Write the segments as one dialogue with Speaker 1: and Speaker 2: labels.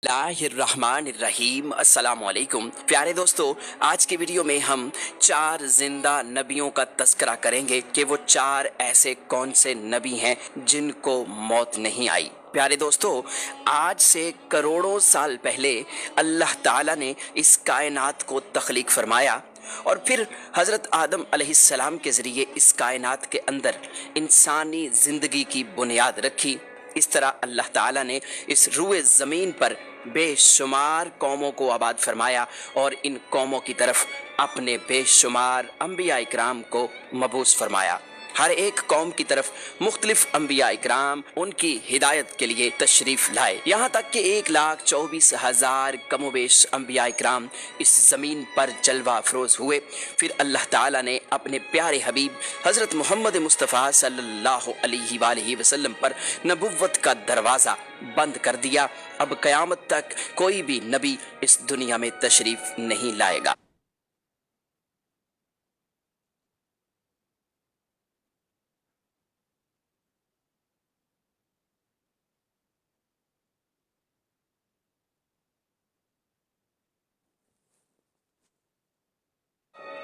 Speaker 1: बिस्मिल्लाहिर्रहमानिर्रहीम। अस्सलामुअलैकुम प्यारे दोस्तों, आज की वीडियो में हम 4 जिंदा नबियों का तस्करा करेंगे कि वो 4 ऐसे कौन से नबी हैं जिनको मौत नहीं आई। प्यारे दोस्तों, आज से करोड़ों साल पहले अल्लाह ताला ने इस कायनात को तख्लीक फरमाया और फिर हज़रत आदम अलैहिस्सलाम के ज़रिए इस कायनात के अंदर इंसानी ज़िंदगी की बुनियाद रखी। इस तरह अल्लाह ताला ने इस रुए ज़मीन पर बेशुमार कौमों को आबाद फरमाया और इन कौमों की तरफ अपने बेशुमार अंबिया इकराम को मबूस फरमाया। हर एक कौम की तरफ मुख्तलिफ अंबिया इकराम उनकी हिदायत के लिए तशरीफ़ लाए। यहाँ तक कि 1,24,000 कमोबेश अंबिया इकराम इस ज़मीन पर जलवा अफरोज़ हुए। फिर अल्लाह ताला ने अपने प्यारे हबीब हज़रत मोहम्मद मुस्तफ़ा सल्लल्लाहु अलैहि वसल्लम पर नबुव्वत का दरवाज़ा बंद कर दिया। अब क़यामत तक कोई भी नबी इस दुनिया में तशरीफ़ नहीं लाएगा।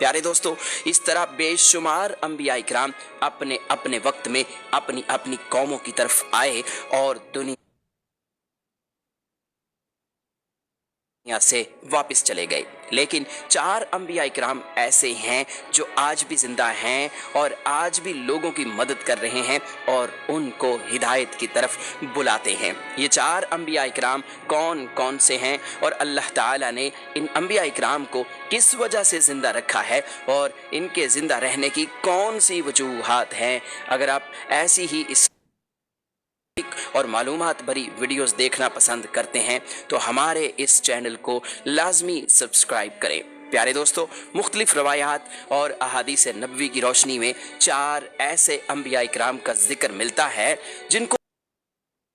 Speaker 1: प्यारे दोस्तों, इस तरह बेशुमार अंबिया इकराम अपने अपने वक्त में अपनी अपनी कौमों की तरफ आए और दुनिया से वापस चले गए। लेकिन 4 अंबिया इकराम ऐसे हैं जो आज भी जिंदा हैं और आज भी लोगों की मदद कर रहे हैं और उनको हिदायत की तरफ बुलाते हैं। ये 4 अंबिया इकराम कौन कौन से हैं और अल्लाह ताला ने इन अंबिया इकराम को किस वजह से ज़िंदा रखा है और इनके ज़िंदा रहने की कौन सी वजूहात हैं, अगर आप ऐसी ही इस और मालूमात भरी वीडियोस देखना पसंद करते हैं तो हमारे इस चैनल को लाजमी सब्सक्राइब करें। प्यारे दोस्तों, मुख्तलिफ रवायात और अहादीस नबवी की रोशनी में 4 ऐसे अंबिया इकराम का जिक्र मिलता है जिनको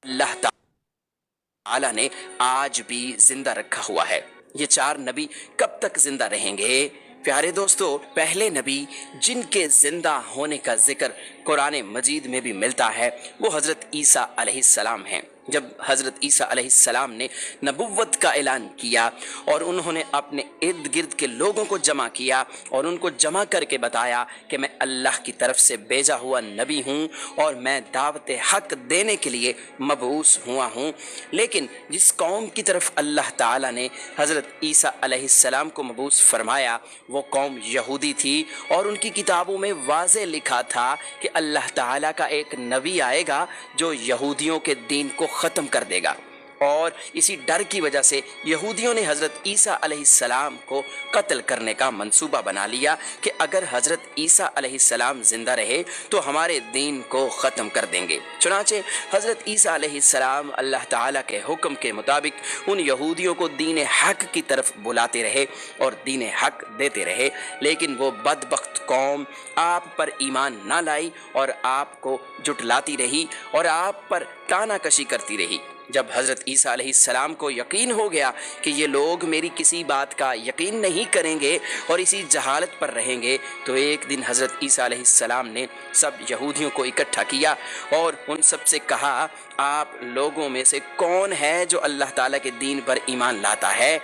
Speaker 1: अल्लाह ताला ने आज भी जिंदा रखा हुआ है। ये 4 नबी कब तक जिंदा रहेंगे? प्यारे दोस्तों, पहले नबी जिनके जिंदा होने का जिक्र कुरान मजीद में भी मिलता है वो हज़रत ईसा अलैहिस्सलाम हैं। जब हज़रत ईसा अलैहिस्सलाम ने नबुव्वत का ऐलान किया और उन्होंने अपने इर्द गिर्द के लोगों को जमा किया और उनको जमा करके बताया कि मैं अल्लाह की तरफ से भेजा हुआ नबी हूँ और मैं दावत हक देने के लिए मबऊस हुआ हूँ। लेकिन जिस कौम की तरफ अल्लाह ताला ने हज़रत ईसा अलैहिस्सलाम को मबऊस फरमाया वो कौम यहूदी थी और उनकी किताबों में वाज़े लिखा था कि अल्लाह ताला का एक नबी आएगा जो यहूदियों के दीन को ख़त्म कर देगा। और इसी डर की वजह से यहूदियों ने हज़रत ईसा अलैहिस्सलाम को कत्ल करने का मंसूबा बना लिया कि अगर हज़रत ईसा अलैहिस्सलाम ज़िंदा रहे तो हमारे दीन को ख़त्म कर देंगे। चुनांचे हज़रत ईसा अलैहिस्सलाम अल्लाह ताला के हुक्म के मुताबिक उन यहूदियों को दीन हक की तरफ बुलाते रहे और दीन हक देते रहे। लेकिन वो बदबख्त कौम आप पर ईमान ना लाई और आपको जुटलाती रही और आप पर तानाकशी करती रही। जब हज़रत ईसा अलैहिस्सलाम को यकीन हो गया कि ये लोग मेरी किसी बात का यकीन नहीं करेंगे और इसी जहालत पर रहेंगे, तो एक दिन हज़रत ईसा अलैहिस्सलाम ने सब यहूदियों को इकट्ठा किया और उन सब से कहा, आप लोगों में से कौन है जो अल्लाह ताला के दीन पर ईमान लाता है?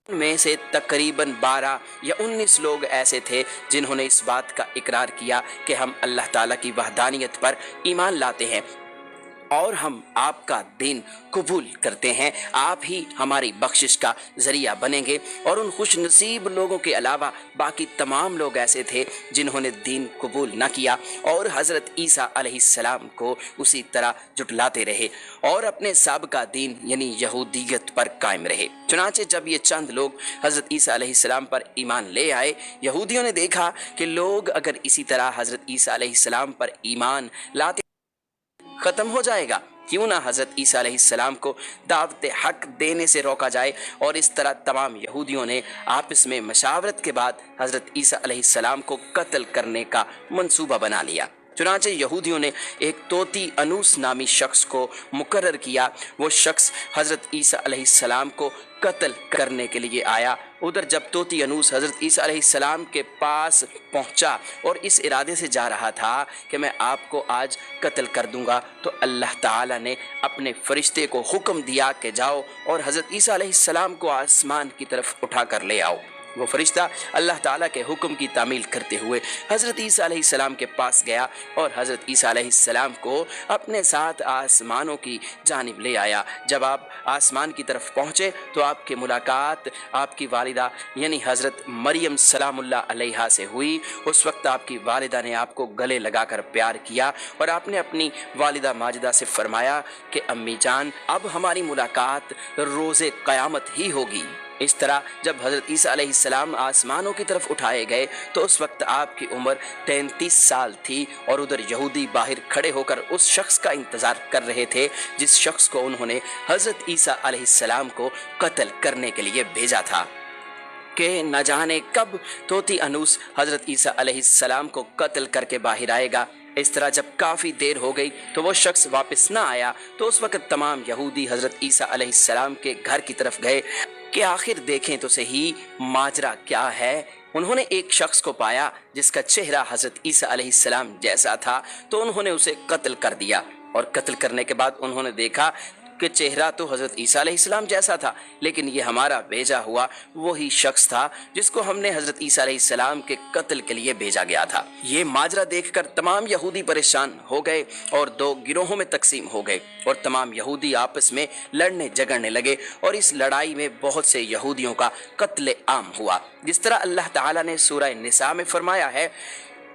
Speaker 1: में से तकरीबन 12 या 19 लोग ऐसे थे जिन्होंने इस बात का इकरार किया कि हम अल्लाह ताला की वहदानियत पर ईमान लाते हैं और हम आपका दीन कबूल करते हैं। आप ही हमारी बख्शिश का ज़रिया बनेंगे। और उन खुश नसीब लोगों के अलावा बाकी तमाम लोग ऐसे थे जिन्होंने दीन कबूल न किया और हज़रत ईसा अलैहिस्सलाम को उसी तरह जुटलाते रहे और अपने साबिका दीन यानी यहूदियत पर कायम रहे। चुनांचे जब ये चंद लोग हज़रत ईसा अलैहिस्सलाम पर ईमान ले आए, यहूदियों ने देखा कि लोग अगर इसी तरह हज़रत ईसा अलैहिस्सलाम पर ईमान लाते ख़त्म हो जाएगा, क्यों ना हज़रत ईसा अलैहिस्सलाम को दावत हक देने से रोका जाए। और इस तरह तमाम यहूदियों ने आपस में मशावरत के बाद हज़रत ईसा अलैहिस्सलाम को कत्ल करने का मंसूबा बना लिया। चुनाचे यहूदियों ने एक तोती अनूस नामी शख्स को मुकर्रर किया। वो शख्स हज़रत ईसा अलैहिस्सलाम को कत्ल करने के लिए आया। उधर जब तोती अनूस हज़रत ईसा अलैहिस्सलाम के पास पहुंचा और इस इरादे से जा रहा था कि मैं आपको आज कत्ल कर दूंगा, तो अल्लाह ताला ने अपने फरिश्ते को हुक्म दिया कि जाओ और हज़रत ईसा अलैहिस्सलाम को आसमान की तरफ उठा कर ले आओ। वो फरिश्ता अल्लाह ताला के हुक्म की तामील करते हुए हज़रत ईसा अलैहिस्सलाम के पास गया और हज़रत ईसा अलैहिस्सलाम को अपने साथ आसमानों की जानिब ले आया। जब आप आसमान की तरफ पहुँचे तो आपकी मुलाकात आपकी वालिदा यानी हज़रत मरियम सलामुल्लाह अलैहा से हुई। उस वक्त आपकी वालिदा ने आपको गले लगाकर प्यार किया और आपने अपनी वालिदा माजिदा से फरमाया कि अम्मी जान, अब हमारी मुलाकात रोज़े क़यामत ही होगी। इस तरह जब हज़रत ईसा अलैहिस्सलाम आसमानों की तरफ उठाए गए तो उस वक्त आपकी उम्र 33 साल थी और उधर यहूदी बाहर खड़े होकर उस शख्स का इंतज़ार कर रहे थे जिस शख्स को उन्होंने हज़रत ईसा अलैहिस्सलाम को कत्ल करने के लिए भेजा था कि न जाने कब तोती अनूस हज़रत ईसा अलैहिस्सलाम को कत्ल करके बाहर आएगा। इस तरह जब काफ़ी देर हो गई तो वो शख्स वापस ना आया तो उस वक्त तमाम यहूदी हज़रत ईसा अलैहिस्सलाम के घर की तरफ गए कि आखिर देखें तो सही माजरा क्या है। उन्होंने एक शख्स को पाया जिसका चेहरा हज़रत ईसा अलैहिस्सलाम जैसा था, तो उन्होंने उसे कत्ल कर दिया और कत्ल करने के बाद उन्होंने देखा कि चेहरा तो हज़रत ईसा अलैहिस्सलाम जैसा था, लेकिन ये हमारा भेजा हुआ वही शख्स था जिसको हमने हज़रत ईसा अलैहिस्सलाम के कत्ल के लिए भेजा गया था। ये माजरा देखकर तमाम यहूदी परेशान हो गए और दो गिरोहों में तकसीम हो गए और तमाम यहूदी आपस में लड़ने झगड़ने लगे और इस लड़ाई में बहुत से यहूदियों का कत्ले आम हुआ। जिस तरह अल्लाह ताला ने सूरह निसा में फरमाया है,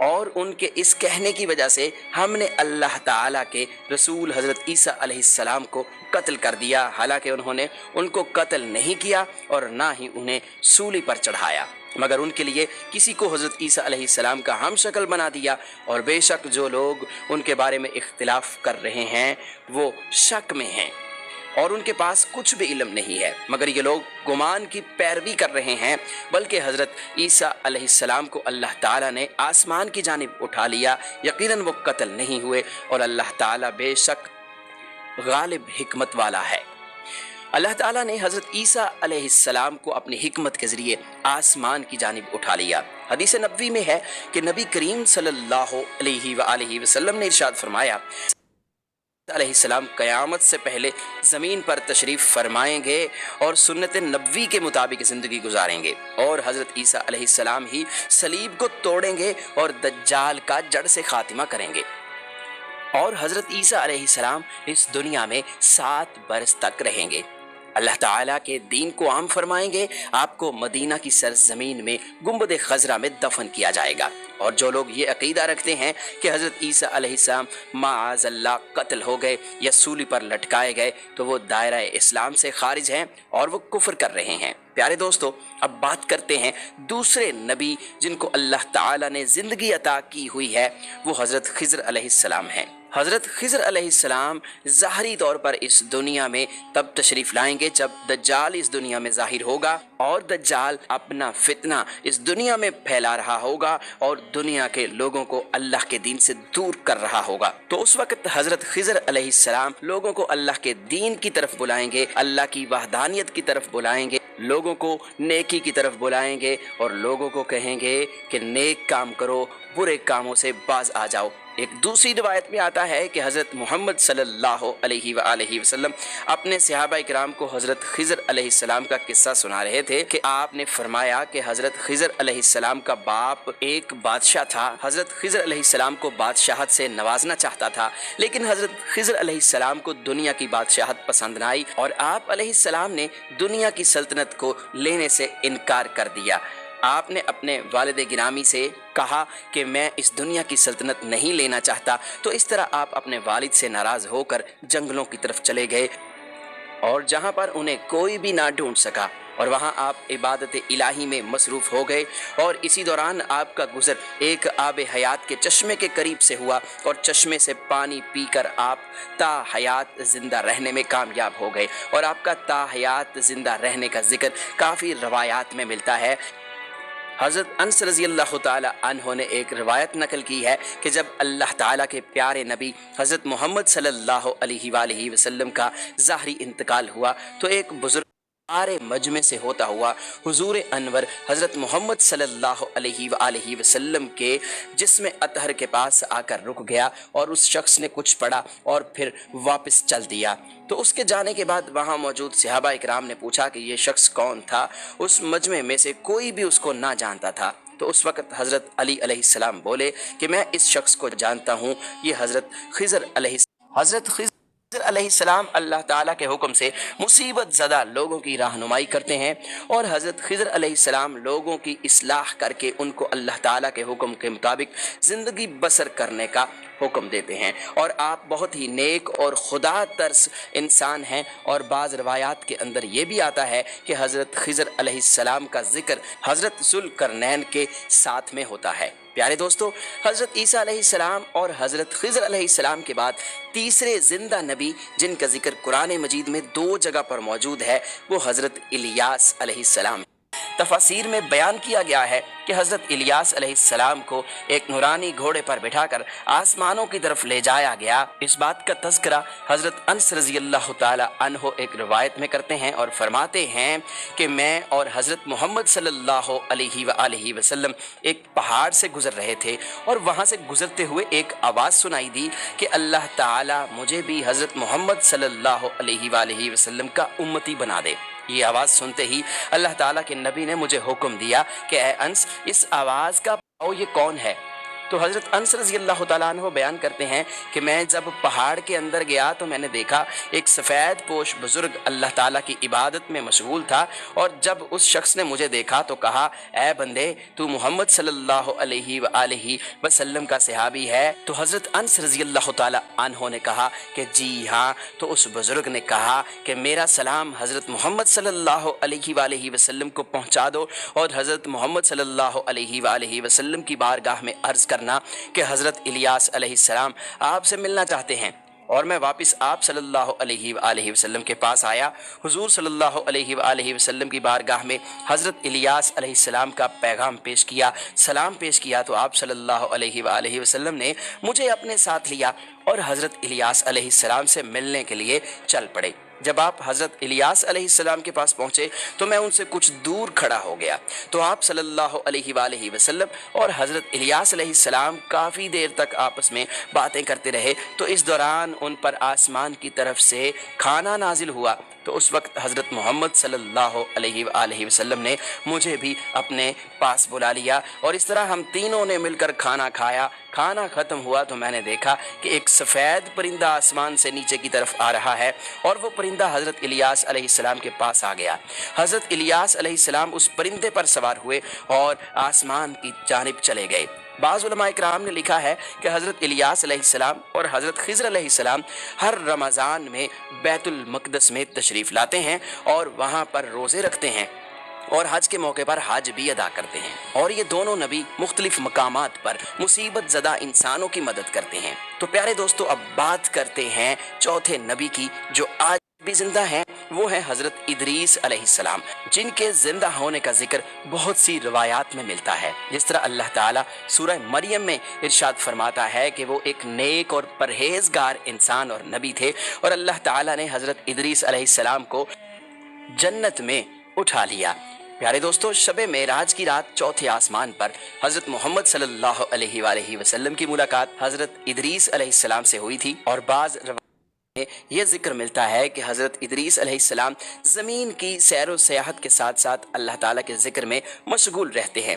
Speaker 1: और उनके इस कहने की वजह से हमने अल्लाह ताला के रसूल हज़रत ईसा अलैहिस्सलाम को कत्ल कर दिया, हालांकि उन्होंने उनको कत्ल नहीं किया और ना ही उन्हें सूली पर चढ़ाया, मगर उनके लिए किसी को हज़रत ईसा अलैहिस्सलाम का हम शक्ल बना दिया। और बेशक जो लोग उनके बारे में इख्तिलाफ कर रहे हैं वो शक में हैं और उनके पास कुछ भी इल्म नहीं है, मगर ये लोग गुमान की पैरवी कर रहे हैं। बल्कि हज़रत ईसा अलैहिस्सलाम को अल्लाह ताला ने आसमान की जानिब उठा लिया, यकीनन वो कत्ल नहीं हुए और अल्लाह ताला बेशक गालिब हिकमत वाला है। अल्लाह ताला ने हज़रत ईसा अलैहिस्सलाम को अपनी हिकमत के ज़रिए आसमान की जानिब उठा लिया। हदीस नबवी में है कि नबी करीम सल्लल्लाहु अलैहि वसल्लम ने इरशाद फरमाया, अलैहिस्सलाम क़यामत से पहले ज़मीन पर तशरीफ़ फरमाएंगे और सुन्नत नबवी के मुताबिक ज़िंदगी गुजारेंगे और हज़रत ईसा अलैहिस्सलाम ही सलीब को तोड़ेंगे और दज्जाल का जड़ से ख़ातिमा करेंगे और हज़रत ईसा अलैहिस्सलाम इस दुनिया में 7 बरस तक रहेंगे। अल्लाह ताला के दीन को आम फरमाएंगे। आपको मदीना की सरजमीन में गुंबद खजरा में दफन किया जाएगा। और जो लोग ये अकीदा रखते हैं कि हज़रत ईसा अलैहिस्सलाम माअज़ल्लाह कत्ल हो गए या सूली पर लटकाए गए, तो वो दायरा इस्लाम से खारिज हैं और वो कुफ्र कर रहे हैं। प्यारे दोस्तों, अब बात करते हैं दूसरे नबी जिनको अल्लाह ताला ने ज़िंदगी अता की हुई है, वो हज़रत खिज़र अलैहिस्सलाम हैं। हज़रत खिज़र अलैहिस्सलाम ज़ाहरी तौर पर इस दुनिया में तब तशरीफ़ लाएंगे जब दज्जाल इस दुनिया में ज़ाहिर होगा और दज्जाल अपना फितना इस दुनिया में फैला रहा होगा और दुनिया के लोगों को अल्लाह के दीन से दूर कर रहा होगा। तो उस वक्त हज़रत खिज़र अलैहिस्सलाम लोगों को अल्लाह के दीन की तरफ बुलाएंगे, अल्लाह की वहदानियत की तरफ बुलाएंगे, लोगों को नेकी की तरफ बुलाएंगे और लोगों को कहेंगे कि नेक काम करो, बुरे कामों से बाज आ जाओ। एक दूसरी रिवायत में आता है कि हज़रत मोहम्मद सल्लल्लाहु अलैहि वसल्लम अपने सहाबा इकराम को हज़रत खिज़र अलैहिस्सलाम का किस्सा सुना रहे थे कि आपने फरमाया कि हज़रत खिज़र अलैहिस्सलाम का बाप एक बादशाह था। हज़रत खिज़र अलैहिस्सलाम को बादशाहत से नवाजना चाहता था, लेकिन हज़रत खिज़र अलैहिस्सलाम को दुनिया की बादशाहत पसंद न आई और आप अलैहिस्सलाम ने दुनिया की सल्तनत को लेने से इनकार कर दिया। आपने अपने वालिद गिरामी से कहा कि मैं इस दुनिया की सल्तनत नहीं लेना चाहता। तो इस तरह आप अपने वालिद से नाराज़ होकर जंगलों की तरफ चले गए और जहाँ पर उन्हें कोई भी ना ढूंढ सका और वहाँ आप इबादत इलाही में मसरूफ़ हो गए। और इसी दौरान आपका गुज़र एक आब हयात के चश्मे के करीब से हुआ और चश्मे से पानी पीकर आप ता हयात ज़िंदा रहने में कामयाब हो गए। और आपका ता हयात ज़िंदा रहने का जिक्र काफ़ी रवायात में मिलता है। حضرت انس رضی اللہ تعالی عنہ نے ایک روایت نقل کی ہے کہ جب اللہ تعالیٰ کے پیارے نبی حضرت محمد صلی اللہ علیہ وآلہ وسلم کا ظاہری انتقال ہوا تو ایک بزرگ سارے مجمع سے ہوتا ہوا حضور انور حضرت محمد صلی اللہ علیہ وآلہ وسلم کے جسم اطہر کے پاس آ کر رک گیا اور اس شخص نے کچھ پڑھا اور پھر واپس چل دیا۔ تو اس کے جانے کے بعد وہاں موجود صحابہ اکرام نے پوچھا کہ یہ شخص کون تھا؟ اس مجمع میں سے کوئی بھی اس کو نہ جانتا تھا۔ تو اس وقت حضرت علی علیہ السلام بولے کہ میں اس شخص کو جانتا ہوں، یہ حضرت خضر علیہ السلام اللہ تعالیٰ کے حکم سے مصیبت زدہ لوگوں کی رہنمائی کرتے ہیں، اور حضرت خضر علیہ السلام لوگوں کی اصلاح کر کے ان کو اللہ تعالیٰ کے حکم کے مطابق زندگی بسر کرنے کا حکم دیتے ہیں، اور آپ بہت ہی نیک اور خدا ترس انسان ہیں۔ اور بعض روایات کے اندر یہ بھی آتا ہے کہ حضرت خضر علیہ السلام کا ذکر حضرت ذوالقرنین کے ساتھ میں ہوتا ہے۔ پیارے دوستو، حضرت عیسیٰ علیہ السلام اور حضرت خضر علیہ السلام کے بعد تیسرے زندہ نبی جن کا ذکر قرآن مجید میں 2 جگہ پر موجود ہے وہ حضرت الیاس علیہ السلام۔ تفاسیر میں بیان کیا گیا ہے کہ حضرت الیاس علیہ السلام کو ایک نورانی گھوڑے پر بٹھا کر آسمانوں کی طرف لے جایا گیا۔ اس بات کا تذکرہ حضرت انس رضی اللہ تعالی عنہ ایک روایت میں کرتے ہیں اور فرماتے ہیں کہ میں اور حضرت محمد صلی اللہ علیہ وآلہ وسلم ایک پہاڑ سے گزر رہے تھے، اور وہاں سے گزرتے ہوئے ایک آواز سنائی دی کہ اللہ تعالی مجھے بھی حضرت محمد صلی اللہ علیہ وآلہ وسلم کا امتی بنا دے۔ یہ آواز سنتے ہی اللہ تعالیٰ کے نبی نے مجھے حکم دیا کہ اے انس، اس آواز کا پاؤ یہ کون ہے؟ تو حضرت انس رضی اللہ تعالیٰ عنہ بیان کرتے ہیں کہ میں جب پہاڑ کے اندر گیا تو میں نے دیکھا ایک سفید پوش بزرگ اللہ تعالیٰ کی عبادت میں مشغول تھا، اور جب اس شخص نے مجھے دیکھا تو کہا اے بندے، تو محمد صلی اللہ علیہ وآلہ وسلم کا صحابی ہے؟ تو حضرت انس رضی اللہ تعالیٰ عنہ نے کہا کہ جی ہاں۔ تو اس بزرگ نے کہا کہ میرا سلام حضرت محمد صلی اللہ علیہ وآلہ وسلم کو پہنچا دو، اور حضرت محمد صلی اللہ علیہ وآلہ وسلم کی بارگاہ میں عرض کرنا کہ حضرت الیاس علیہ السلام آپ سے ملنا چاہتے ہیں۔ اور میں واپس آپ صلی اللہ علیہ وآلہ وسلم کے پاس آیا۔ حضور صلی اللہ علیہ وآلہ وسلم کی بارگاہ میں حضرت الیاس علیہ السلام کا پیغام پیش کیا، سلام پیش کیا، تو آپ صلی اللہ علیہ وآلہ وسلم نے مجھے اپنے ساتھ لیا اور حضرت الیاس علیہ السلام سے ملنے کے لیے چل پڑے۔ جب آپ حضرت الیاس علیہ السلام کے پاس پہنچے تو میں ان سے کچھ دور کھڑا ہو گیا، تو آپ صلی اللہ علیہ وآلہ وسلم اور حضرت الیاس علیہ السلام کافی دیر تک آپس میں باتیں کرتے رہے۔ تو اس دوران ان پر آسمان کی طرف سے کھانا نازل ہوا، تو اس وقت حضرت محمد صلی اللہ علیہ وآلہ وسلم نے مجھے بھی اپنے پاس بلا لیا، اور اس طرح ہم تینوں نے مل کر کھانا کھایا۔ کھانا ختم ہوا تو میں نے دیکھا کہ ایک سفید پرندہ آسمان سے نیچے کی طرف آ رہا ہے، اور وہ پرندہ حضرت الیاس علیہ السلام کے پاس آ گیا۔ حضرت الیاس علیہ السلام اس پرندے پر سوار ہوئے اور آسمان کی جانب چلے گئے۔ بعض علماء اکرام نے لکھا ہے کہ حضرت الیاس علیہ السلام اور حضرت خضر علیہ السلام ہر رمضان میں بیت المقدس میں تشریف لاتے ہیں اور وہاں پر روزے رکھتے ہیں، اور حج کے موقع پر حج بھی ادا کرتے ہیں، اور یہ دونوں نبی مختلف مقامات پر مصیبت زدہ انسانوں کی مدد کرتے ہیں۔ تو پیارے دوستو، اب بات کرتے ہیں چوتھے نبی کی جو آج بھی زندہ ہیں، وہ ہیں حضرت ادریس علیہ السلام، جن کے زندہ ہونے کا ذکر بہت سی روایات میں ملتا ہے۔ جس طرح اللہ تعالیٰ سورہ مریم میں ارشاد فرماتا ہے کہ وہ ایک نیک اور پرہیزگار انسان اور نبی تھے، اور اللہ تعالیٰ نے حضرت ادریس علیہ السلام کو جنت میں اٹھا لیا۔ پیارے دوستو، شب معراج کی رات چوتھے آسمان پر حضرت محمد صلی اللہ علیہ وآلہ وسلم کی ملاقات حضرت ادریس علیہ السلام سے ہوئی تھی، اور بعض یہ ذکر ملتا ہے کہ حضرت ادریس علیہ السلام زمین کی سیر و سیاحت کے ساتھ ساتھ اللہ تعالیٰ کے ذکر میں مشغول رہتے ہیں۔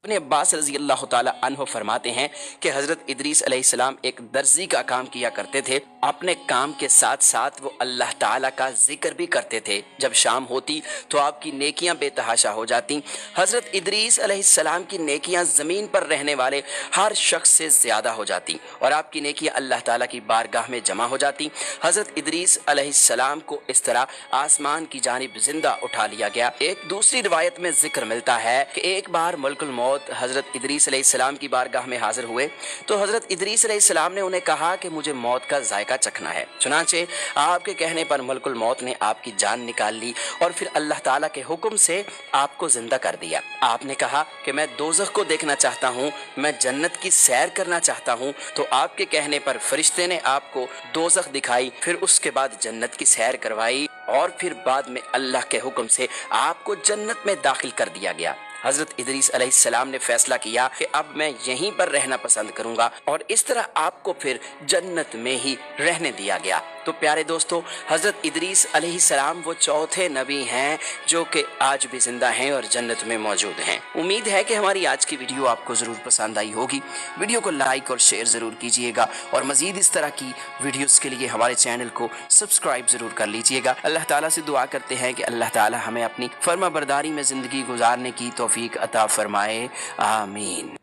Speaker 1: ابن عباس رضی اللہ تعالیٰ عنہ فرماتے ہیں کہ حضرت ادریس علیہ السلام ایک درزی کا کام کیا کرتے تھے، اپنے کام کے ساتھ ساتھ وہ اللہ تعالیٰ کا ذکر بھی کرتے تھے۔ جب شام ہوتی تو آپ کی نیکیاں بے تحاشا ہو جاتی۔ حضرت ادریس علیہ السلام کی نیکیاں زمین پر رہنے والے ہر شخص سے زیادہ ہو جاتی، اور آپ کی نیکیاں اللہ تعالیٰ کی بارگاہ میں جمع ہو جاتی۔ حضرت ادریس علیہ السلام کو اس طرح آسمان کی جانب زندہ اٹھا لیا گیا۔ ایک دوسری روایت میں ذکر ملتا ہے کہ ایک بار ملک الموت حضرت ادریس علیہ السلام کی بارگاہ میں حاضر ہوئے، تو حضرت ادریس علیہ السلام نے انہیں کہا کہ مجھے موت کا ذائقہ का चखना है। चुनांचे आपके कहने पर मलकुल मौत ने आपकी जान निकाल ली और फिर अल्लाह ताला के हुक्म से आपको जिंदा कर दिया। आपने कहा कि मैं दोज़ख को देखना चाहता हूँ, मैं जन्नत की सैर करना चाहता हूँ, तो आपके कहने पर फरिश्ते ने आपको दोज़ख दिखाई, फिर उसके बाद जन्नत की सैर करवाई और फिर बाद में अल्लाह के हुक्म से आपको जन्नत में दाखिल कर दिया गया। हजरत इदरीस अलैहिस्सलाम ने फैसला किया कि अब मैं यहीं पर रहना पसंद करूंगा और इस तरह आपको फिर जन्नत में ही रहने दिया गया। तो प्यारे दोस्तों, हजरत इदरीस अलैहिस्सलाम वो चौथे नबी हैं जो कि आज भी जिंदा हैं और जन्नत में मौजूद हैं। उम्मीद है कि हमारी आज की वीडियो आपको ज़रूर पसंद आई होगी। वीडियो को लाइक और शेयर ज़रूर कीजिएगा और मज़ीद इस तरह की वीडियोस के लिए हमारे चैनल को सब्सक्राइब ज़रूर कर लीजिएगा। अल्लाह ताला से दुआ करते हैं कि अल्लाह ताला हमें अपनी फर्माबरदारी में ज़िंदगी गुजारने की तौफीक अता फरमाए। आमीन।